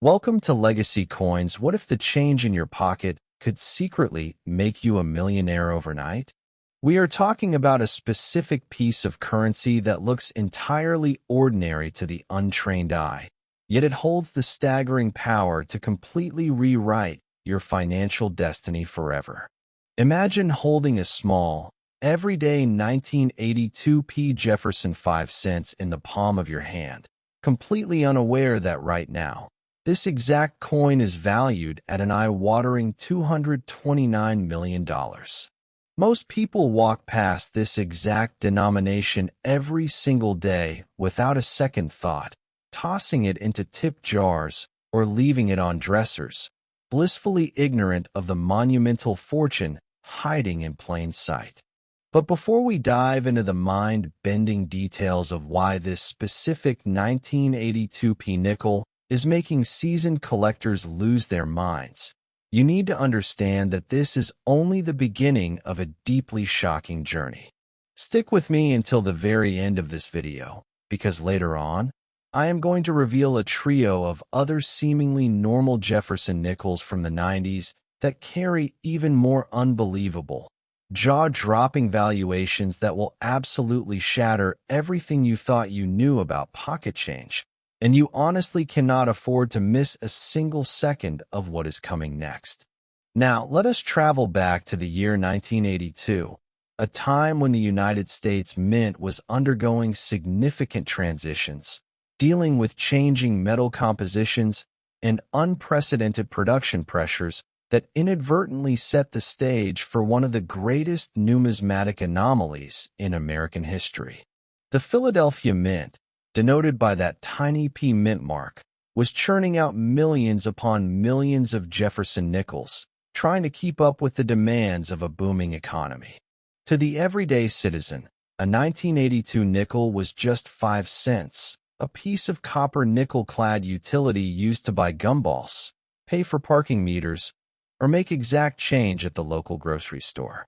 Welcome to Legacy Coins. What if the change in your pocket could secretly make you a millionaire overnight? We are talking about a specific piece of currency that looks entirely ordinary to the untrained eye, yet it holds the staggering power to completely rewrite your financial destiny forever. Imagine holding a small, everyday 1982 P Jefferson 5 cents in the palm of your hand, completely unaware that right now, this exact coin is valued at an eye-watering $229 million. Most people walk past this exact denomination every single day without a second thought, tossing it into tip jars or leaving it on dressers, blissfully ignorant of the monumental fortune hiding in plain sight. But before we dive into the mind-bending details of why this specific 1982 P nickel is making seasoned collectors lose their minds, you need to understand that this is only the beginning of a deeply shocking journey. Stick with me until the very end of this video, because later on, I am going to reveal a trio of other seemingly normal Jefferson nickels from the 90s that carry even more unbelievable, jaw-dropping valuations that will absolutely shatter everything you thought you knew about pocket change. And you honestly cannot afford to miss a single second of what is coming next. Now, let us travel back to the year 1982, a time when the United States Mint was undergoing significant transitions, dealing with changing metal compositions and unprecedented production pressures that inadvertently set the stage for one of the greatest numismatic anomalies in American history. The Philadelphia Mint, denoted by that tiny P mint mark, was churning out millions upon millions of Jefferson nickels, trying to keep up with the demands of a booming economy. To the everyday citizen, a 1982 nickel was just 5 cents, a piece of copper nickel-clad utility used to buy gumballs, pay for parking meters, or make exact change at the local grocery store.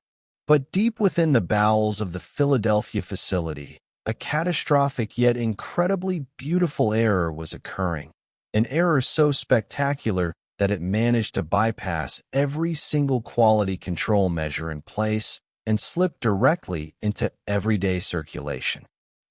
But deep within the bowels of the Philadelphia facility, a catastrophic yet incredibly beautiful error was occurring, an error so spectacular that it managed to bypass every single quality control measure in place and slip directly into everyday circulation.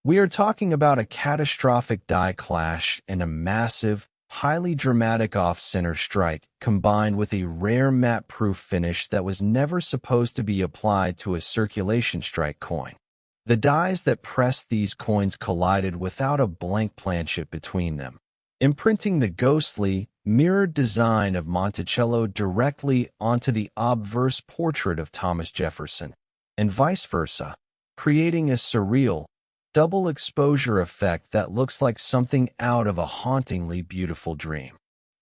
We are talking about a catastrophic die clash and a massive, highly dramatic off-center strike combined with a rare matte-proof finish that was never supposed to be applied to a circulation strike coin. The dies that pressed these coins collided without a blank planchet between them, imprinting the ghostly, mirrored design of Monticello directly onto the obverse portrait of Thomas Jefferson, and vice versa, creating a surreal, double exposure effect that looks like something out of a hauntingly beautiful dream.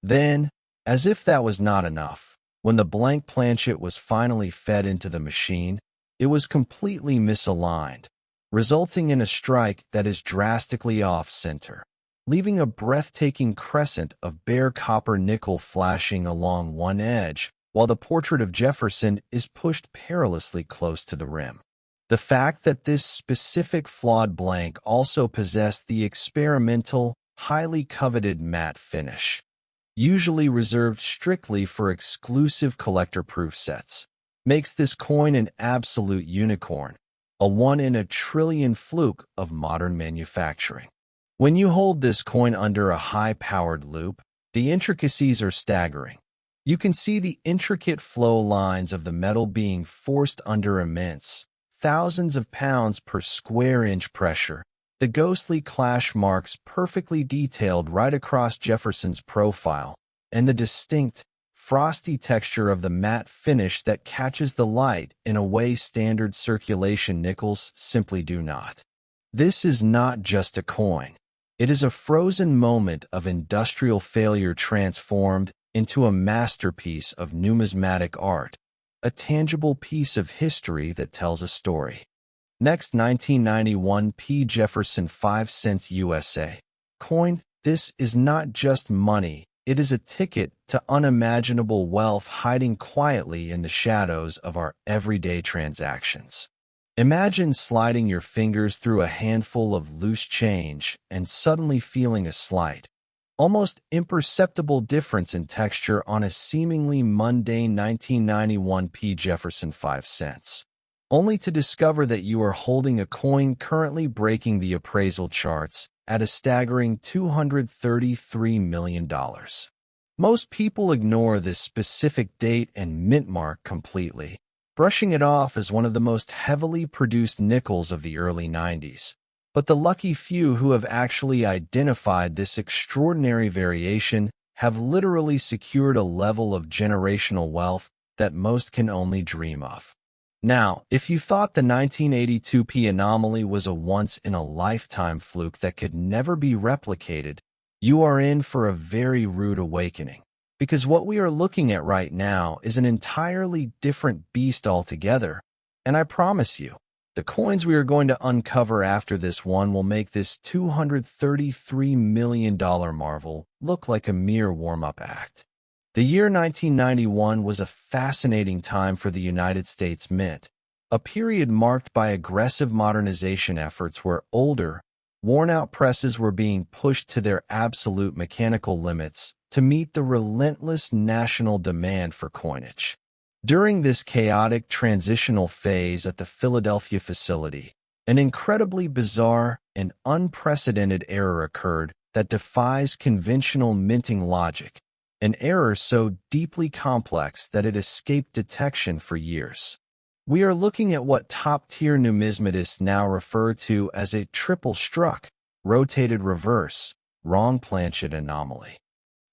Then, as if that was not enough, when the blank planchet was finally fed into the machine, it was completely misaligned, resulting in a strike that is drastically off-center, leaving a breathtaking crescent of bare copper nickel flashing along one edge, while the portrait of Jefferson is pushed perilously close to the rim. The fact that this specific flawed blank also possessed the experimental, highly coveted matte finish, usually reserved strictly for exclusive collector-proof sets, makes this coin an absolute unicorn, a one-in-a-trillion fluke of modern manufacturing. When you hold this coin under a high-powered loupe, the intricacies are staggering. You can see the intricate flow lines of the metal being forced under immense, thousands of pounds per square inch pressure, the ghostly clash marks perfectly detailed right across Jefferson's profile, and the distinct, frosty texture of the matte finish that catches the light in a way standard circulation nickels simply do not. This is not just a coin. It is a frozen moment of industrial failure transformed into a masterpiece of numismatic art, a tangible piece of history that tells a story. Next, 1991 P Jefferson 5 cents USA. Coin, this is not just money. It is a ticket to unimaginable wealth hiding quietly in the shadows of our everyday transactions. Imagine sliding your fingers through a handful of loose change and suddenly feeling a slight, almost imperceptible difference in texture on a seemingly mundane 1991 P Jefferson 5 cents, only to discover that you are holding a coin currently breaking the appraisal charts at a staggering $233 million. Most people ignore this specific date and mint mark completely, brushing it off as one of the most heavily produced nickels of the early 90s. But the lucky few who have actually identified this extraordinary variation have literally secured a level of generational wealth that most can only dream of. Now, if you thought the 1982 P anomaly was a once-in-a-lifetime fluke that could never be replicated, you are in for a very rude awakening, because what we are looking at right now is an entirely different beast altogether, and I promise you, the coins we are going to uncover after this one will make this $233 million marvel look like a mere warm-up act. The year 1991 was a fascinating time for the United States Mint, a period marked by aggressive modernization efforts where older, worn-out presses were being pushed to their absolute mechanical limits to meet the relentless national demand for coinage. During this chaotic transitional phase at the Philadelphia facility, an incredibly bizarre and unprecedented error occurred that defies conventional minting logic, an error so deeply complex that it escaped detection for years. We are looking at what top-tier numismatists now refer to as a triple-struck, rotated reverse, wrong planchet anomaly.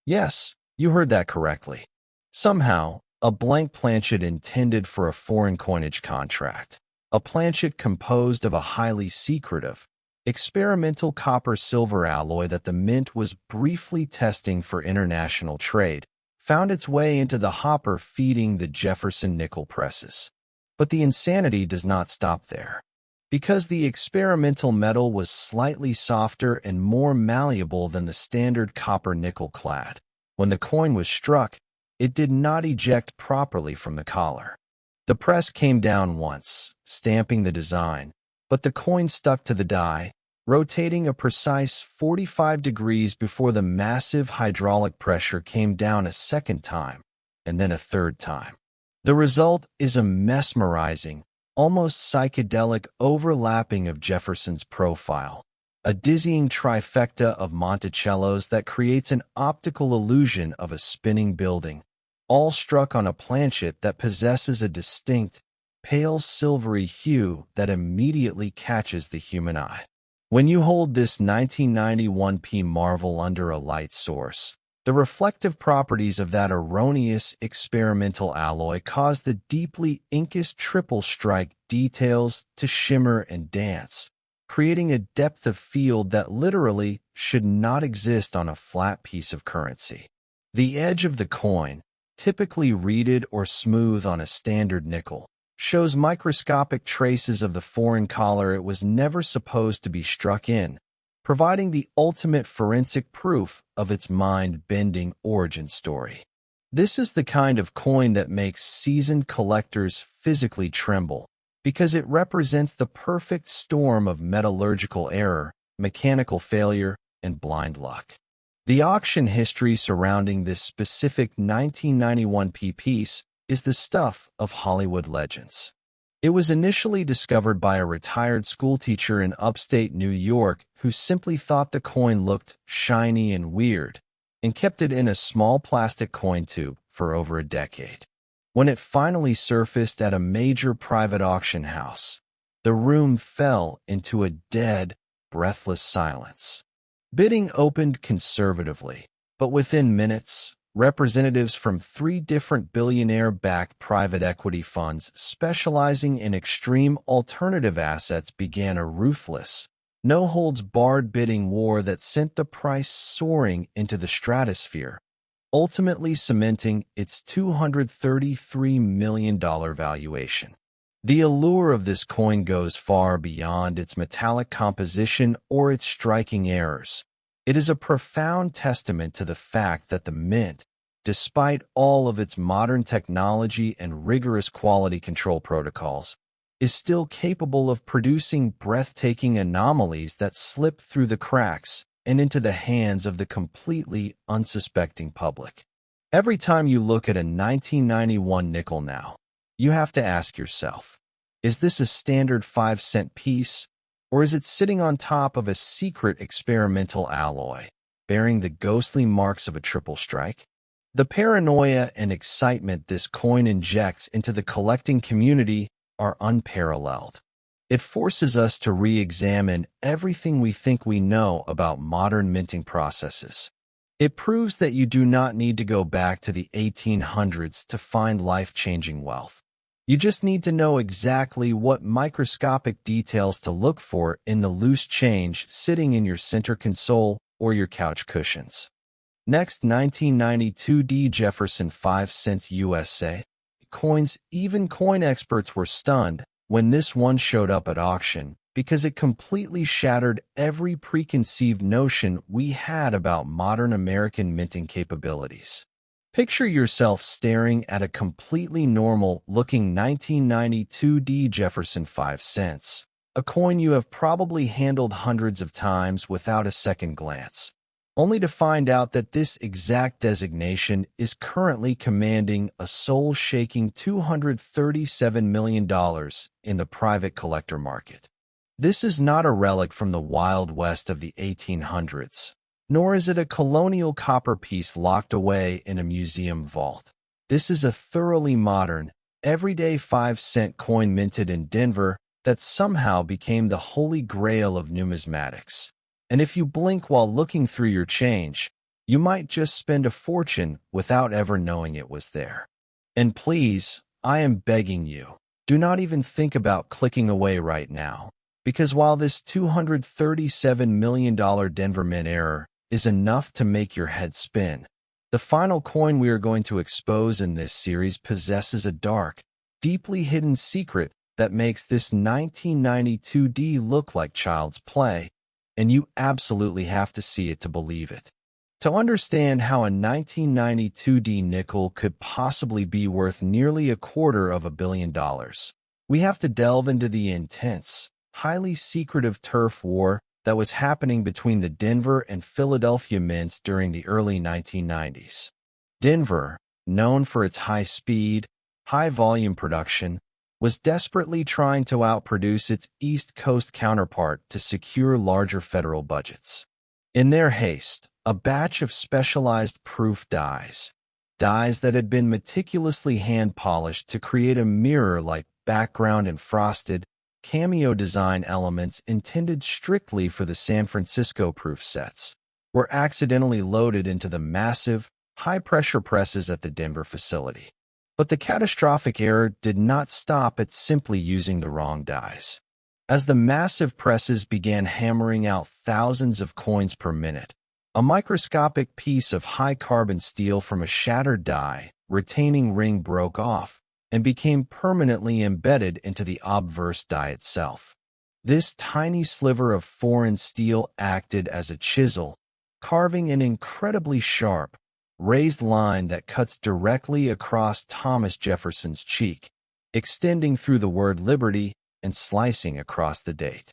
Yes, you heard that correctly. Somehow, a blank planchet intended for a foreign coinage contract, a planchet composed of a highly secretive, experimental copper-silver alloy that the Mint was briefly testing for international trade, found its way into the hopper feeding the Jefferson nickel presses. But the insanity does not stop there. Because the experimental metal was slightly softer and more malleable than the standard copper-nickel clad, when the coin was struck, it did not eject properly from the collar. The press came down once, stamping the design, but the coin stuck to the die, rotating a precise 45 degrees before the massive hydraulic pressure came down a second time, and then a third time. The result is a mesmerizing, almost psychedelic overlapping of Jefferson's profile, a dizzying trifecta of Monticellos that creates an optical illusion of a spinning building, all struck on a planchet that possesses a distinct, pale silvery hue that immediately catches the human eye. When you hold this 1991 P marvel under a light source, the reflective properties of that erroneous experimental alloy cause the deeply inkus triple strike details to shimmer and dance, creating a depth of field that literally should not exist on a flat piece of currency. The edge of the coin, typically reeded or smooth on a standard nickel, shows microscopic traces of the foreign collar it was never supposed to be struck in, providing the ultimate forensic proof of its mind-bending origin story. This is the kind of coin that makes seasoned collectors physically tremble, because it represents the perfect storm of metallurgical error, mechanical failure, and blind luck. The auction history surrounding this specific 1991 P piece is the stuff of Hollywood legends. It was initially discovered by a retired schoolteacher in upstate New York who simply thought the coin looked shiny and weird, and kept it in a small plastic coin tube for over a decade. When it finally surfaced at a major private auction house, the room fell into a dead, breathless silence. Bidding opened conservatively, but within minutes, representatives from 3 different billionaire-backed private equity funds specializing in extreme alternative assets began a ruthless, no-holds-barred bidding war that sent the price soaring into the stratosphere, ultimately cementing its $233 million valuation. The allure of this coin goes far beyond its metallic composition or its striking errors. It is a profound testament to the fact that the Mint, despite all of its modern technology and rigorous quality control protocols, is still capable of producing breathtaking anomalies that slip through the cracks, and into the hands of the completely unsuspecting public. Every time you look at a 1991 nickel now, you have to ask yourself, is this a standard 5-cent piece, or is it sitting on top of a secret experimental alloy, bearing the ghostly marks of a triple strike? The paranoia and excitement this coin injects into the collecting community are unparalleled. It forces us to re-examine everything we think we know about modern minting processes. It proves that you do not need to go back to the 1800s to find life-changing wealth. You just need to know exactly what microscopic details to look for in the loose change sitting in your center console or your couch cushions. Next, 1992 D Jefferson 5 cents USA. Coins. Even coin experts were stunned when this one showed up at auction because it completely shattered every preconceived notion we had about modern American minting capabilities. Picture yourself staring at a completely normal-looking 1992 D Jefferson 5 cents, a coin you have probably handled hundreds of times without a second glance, only to find out that this exact designation is currently commanding a soul-shaking $237 million in the private collector market. This is not a relic from the Wild West of the 1800s, nor is it a colonial copper piece locked away in a museum vault. This is a thoroughly modern, everyday 5-cent coin minted in Denver that somehow became the holy grail of numismatics. And if you blink while looking through your change, you might just spend a fortune without ever knowing it was there. And please, I am begging you, do not even think about clicking away right now, because while this $237 million Denver Mint error is enough to make your head spin, the final coin we are going to expose in this series possesses a dark, deeply hidden secret that makes this 1992 D look like child's play, and you absolutely have to see it to believe it. To understand how a 1992 D nickel could possibly be worth nearly $250 million, we have to delve into the intense, highly secretive turf war that was happening between the Denver and Philadelphia mints during the early 1990s. Denver, known for its high speed, high volume production, was desperately trying to outproduce its East Coast counterpart to secure larger federal budgets. In their haste, a batch of specialized proof dies that had been meticulously hand-polished to create a mirror-like background and frosted, cameo design elements intended strictly for the San Francisco proof sets, were accidentally loaded into the massive, high-pressure presses at the Denver facility. But the catastrophic error did not stop at simply using the wrong dies. As the massive presses began hammering out thousands of coins per minute, a microscopic piece of high-carbon steel from a shattered die retaining ring broke off and became permanently embedded into the obverse die itself. This tiny sliver of foreign steel acted as a chisel, carving an incredibly sharp, raised line that cuts directly across Thomas Jefferson's cheek, extending through the word liberty and slicing across the date.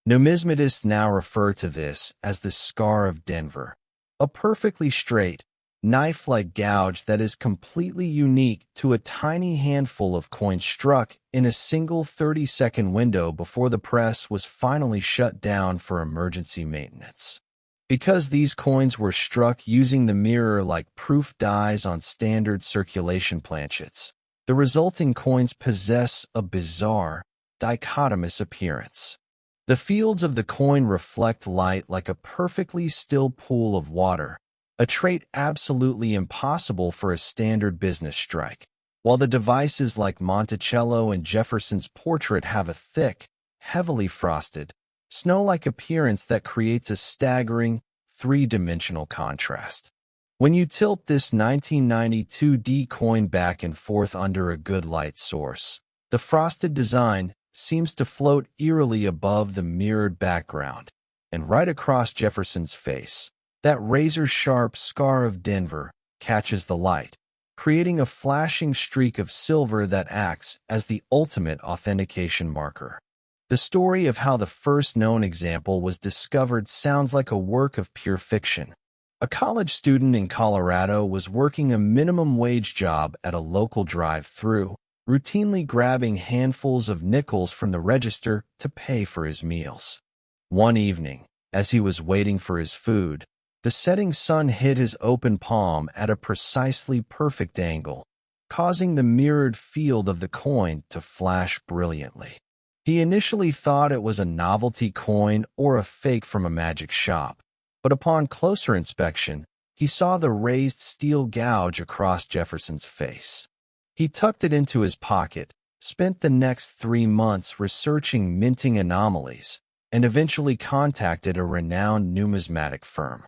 Numismatists now refer to this as the Scar of Denver, a perfectly straight, knife-like gouge that is completely unique to a tiny handful of coins struck in a single 30-second window before the press was finally shut down for emergency maintenance. Because these coins were struck using the mirror-like proof dies on standard circulation planchets, the resulting coins possess a bizarre, dichotomous appearance. The fields of the coin reflect light like a perfectly still pool of water, a trait absolutely impossible for a standard business strike, while the devices like Monticello and Jefferson's portrait have a thick, heavily frosted, snow-like appearance that creates a staggering, three-dimensional contrast. When you tilt this 1992 D coin back and forth under a good light source, the frosted design seems to float eerily above the mirrored background, and right across Jefferson's face, that razor-sharp scar of Denver catches the light, creating a flashing streak of silver that acts as the ultimate authentication marker. The story of how the first known example was discovered sounds like a work of pure fiction. A college student in Colorado was working a minimum wage job at a local drive-thru, routinely grabbing handfuls of nickels from the register to pay for his meals. One evening, as he was waiting for his food, the setting sun hit his open palm at a precisely perfect angle, causing the mirrored field of the coin to flash brilliantly. He initially thought it was a novelty coin or a fake from a magic shop, but upon closer inspection, he saw the raised steel gouge across Jefferson's face. He tucked it into his pocket, spent the next 3 months researching minting anomalies, and eventually contacted a renowned numismatic firm.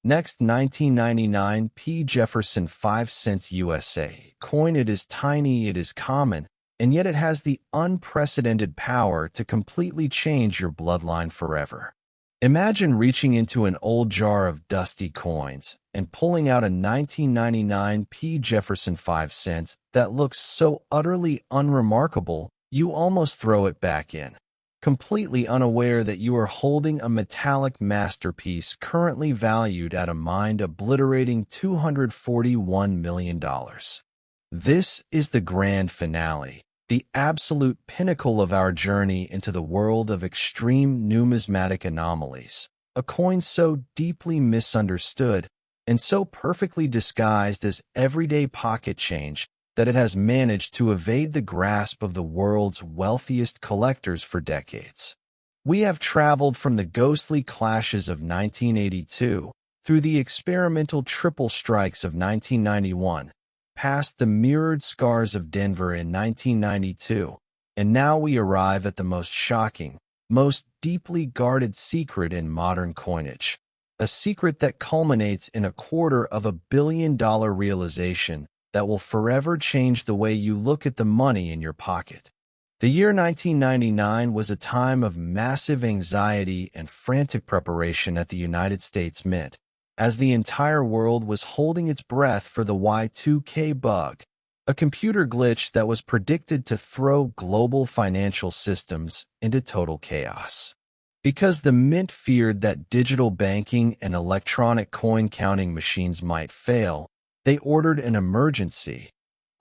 Next, 1999 P Jefferson 5 cents USA. Coin. It is tiny, it is common, and yet it has the unprecedented power to completely change your bloodline forever. Imagine reaching into an old jar of dusty coins and pulling out a 1999 P Jefferson 5 cents that looks so utterly unremarkable you almost throw it back in, completely unaware that you are holding a metallic masterpiece currently valued at a mind-obliterating $241 million. This is the grand finale, the absolute pinnacle of our journey into the world of extreme numismatic anomalies, a coin so deeply misunderstood and so perfectly disguised as everyday pocket change that it has managed to evade the grasp of the world's wealthiest collectors for decades. We have traveled from the ghostly clashes of 1982 through the experimental triple strikes of 1991, past the mirrored scars of Denver in 1992, and now we arrive at the most shocking, most deeply guarded secret in modern coinage, a secret that culminates in a $250 million realization that will forever change the way you look at the money in your pocket. The year 1999 was a time of massive anxiety and frantic preparation at the United States Mint, as the entire world was holding its breath for the Y2K bug, a computer glitch that was predicted to throw global financial systems into total chaos. Because the Mint feared that digital banking and electronic coin counting machines might fail, they ordered an emergency,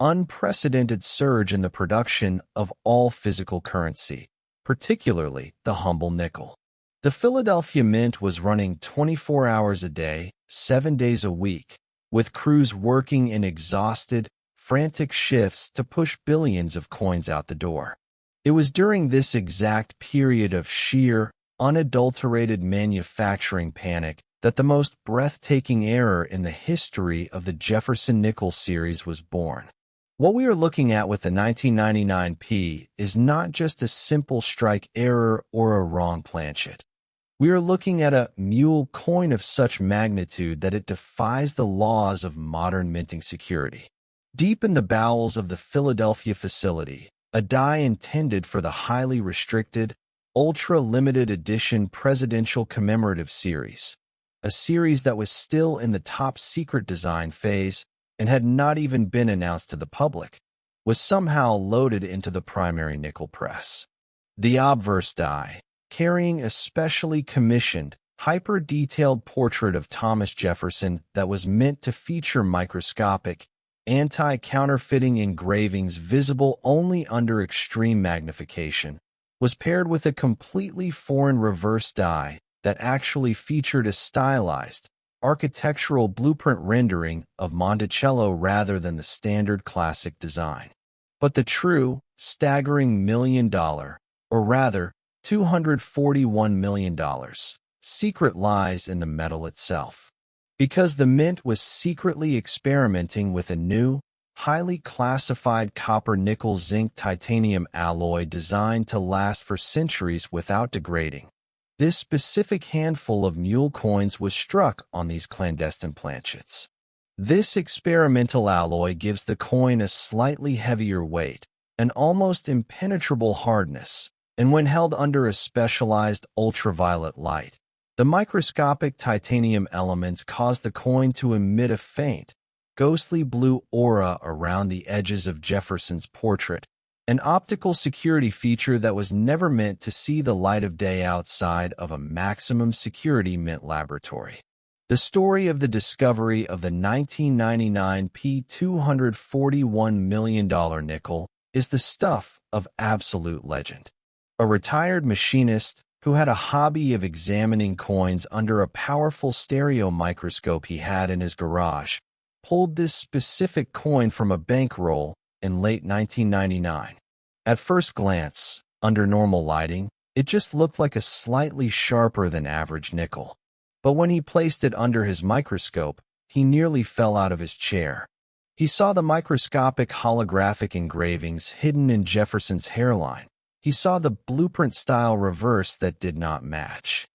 unprecedented surge in the production of all physical currency, particularly the humble nickel. The Philadelphia Mint was running 24 hours a day, 7 days a week, with crews working in exhausted, frantic shifts to push billions of coins out the door. It was during this exact period of sheer, unadulterated manufacturing panic that the most breathtaking error in the history of the Jefferson nickel series was born. What we are looking at with the 1999 P is not just a simple strike error or a wrong planchet. We are looking at a mule coin of such magnitude that it defies the laws of modern minting security. Deep in the bowels of the Philadelphia facility, a die intended for the highly restricted, ultra-limited edition Presidential Commemorative Series, a series that was still in the top-secret design phase and had not even been announced to the public, was somehow loaded into the primary nickel press. The obverse die, carrying a specially commissioned, hyper-detailed portrait of Thomas Jefferson that was meant to feature microscopic, anti-counterfeiting engravings visible only under extreme magnification, was paired with a completely foreign reverse die that actually featured a stylized, architectural blueprint rendering of Monticello rather than the standard classic design. But the true, staggering $1 million, or rather, $241 million, secret lies in the metal itself. Because the Mint was secretly experimenting with a new, highly classified copper-nickel-zinc-titanium alloy designed to last for centuries without degrading. This specific handful of mule coins was struck on these clandestine planchets. This experimental alloy gives the coin a slightly heavier weight, an almost impenetrable hardness, and when held under a specialized ultraviolet light, the microscopic titanium elements cause the coin to emit a faint, ghostly blue aura around the edges of Jefferson's portrait, an optical security feature that was never meant to see the light of day outside of a maximum security mint laboratory. The story of the discovery of the 1999 $241 million nickel is the stuff of absolute legend. A retired machinist who had a hobby of examining coins under a powerful stereo microscope he had in his garage pulled this specific coin from a bankroll in late 1999. At first glance, under normal lighting, it just looked like a slightly sharper than average nickel. But when he placed it under his microscope, he nearly fell out of his chair. He saw the microscopic holographic engravings hidden in Jefferson's hairline. He saw the blueprint-style reverse that did not match.